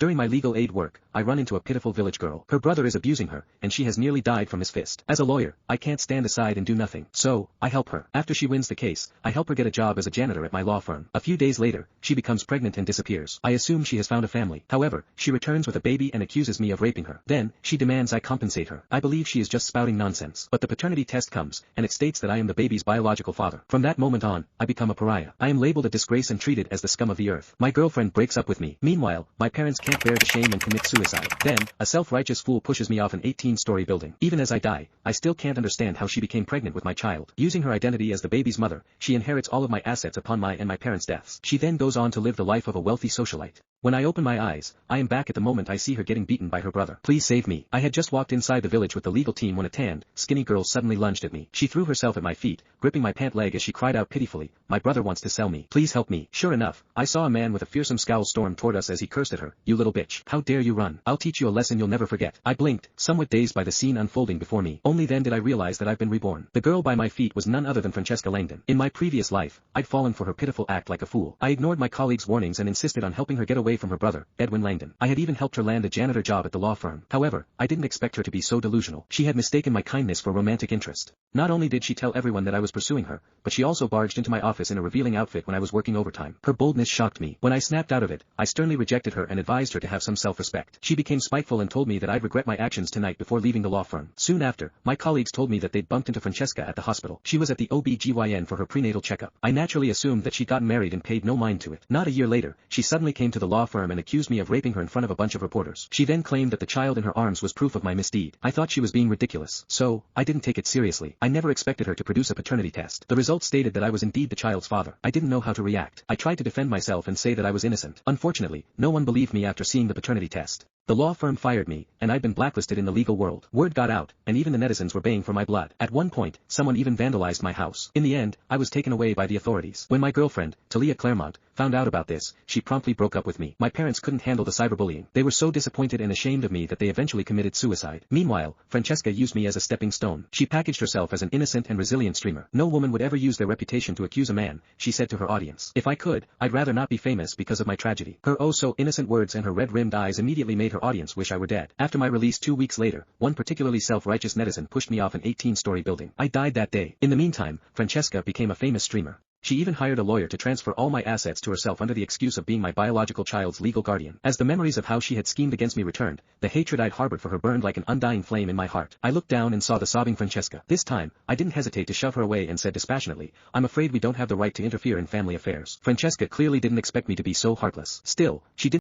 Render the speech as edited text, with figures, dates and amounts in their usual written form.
During my legal aid work, I run into a pitiful village girl. Her brother is abusing her, and she has nearly died from his fist. As a lawyer, I can't stand aside and do nothing. So, I help her. After she wins the case, I help her get a job as a janitor at my law firm. A few days later, she becomes pregnant and disappears. I assume she has found a family. However, she returns with a baby and accuses me of raping her. Then, she demands I compensate her. I believe she is just spouting nonsense. But the paternity test comes, and it states that I am the baby's biological father. From that moment on, I become a pariah. I am labeled a disgrace and treated as the scum of the earth. My girlfriend breaks up with me. Meanwhile, my parents can't bear the shame and commit suicide. Then, a self-righteous fool pushes me off an 18-story building. Even as I die, I still can't understand how she became pregnant with my child. Using her identity as the baby's mother, she inherits all of my assets upon my and my parents' deaths. She then goes on to live the life of a wealthy socialite. When I open my eyes, I am back at the moment I see her getting beaten by her brother. Please save me. I had just walked inside the village with the legal team when a tanned, skinny girl suddenly lunged at me. She threw herself at my feet, gripping my pant leg as she cried out pitifully, "My brother wants to sell me. Please help me." Sure enough, I saw a man with a fearsome scowl storm toward us as he cursed at her. "You little bitch. How dare you run? I'll teach you a lesson you'll never forget." I blinked, somewhat dazed by the scene unfolding before me. Only then did I realize that I've been reborn. The girl by my feet was none other than Francesca Langdon. In my previous life, I'd fallen for her pitiful act like a fool. I ignored my colleagues' warnings and insisted on helping her get away from her brother, Edwin Langdon. I had even helped her land a janitor job at the law firm. However, I didn't expect her to be so delusional. She had mistaken my kindness for romantic interest. Not only did she tell everyone that I was pursuing her, but she also barged into my office in a revealing outfit when I was working overtime. Her boldness shocked me. When I snapped out of it, I sternly rejected her and advised her to have some self-respect. She became spiteful and told me that I'd regret my actions tonight before leaving the law firm. Soon after, my colleagues told me that they'd bumped into Francesca at the hospital. She was at the OB/GYN for her prenatal checkup. I naturally assumed that she'd gotten married and paid no mind to it. Not a year later, she suddenly came to the law firm and accused me of raping her in front of a bunch of reporters. She then claimed that the child in her arms was proof of my misdeed. I thought she was being ridiculous. So, I didn't take it seriously. I never expected her to produce a paternity test. The results stated that I was indeed the child's father. I didn't know how to react. I tried to defend myself and say that I was innocent. Unfortunately, no one believed me after seeing the paternity test. The law firm fired me, and I'd been blacklisted in the legal world. Word got out, and even the netizens were baying for my blood. At one point, someone even vandalized my house. In the end, I was taken away by the authorities. When my girlfriend, Talia Claremont, found out about this, she promptly broke up with me. My parents couldn't handle the cyberbullying. They were so disappointed and ashamed of me that they eventually committed suicide. Meanwhile, Francesca used me as a stepping stone. She packaged herself as an innocent and resilient streamer. No woman would ever use their reputation to accuse a man, she said to her audience. If I could, I'd rather not be famous because of my tragedy. Her oh-so-innocent words and her red-rimmed eyes immediately made her audience wish I were dead. After my release 2 weeks later, one particularly self-righteous netizen pushed me off an 18-story building. I died that day. In the meantime, Francesca became a famous streamer. She even hired a lawyer to transfer all my assets to herself under the excuse of being my biological child's legal guardian. As the memories of how she had schemed against me returned, the hatred I'd harbored for her burned like an undying flame in my heart. I looked down and saw the sobbing Francesca. This time, I didn't hesitate to shove her away and said dispassionately, "I'm afraid we don't have the right to interfere in family affairs." Francesca clearly didn't expect me to be so heartless. Still, she didn't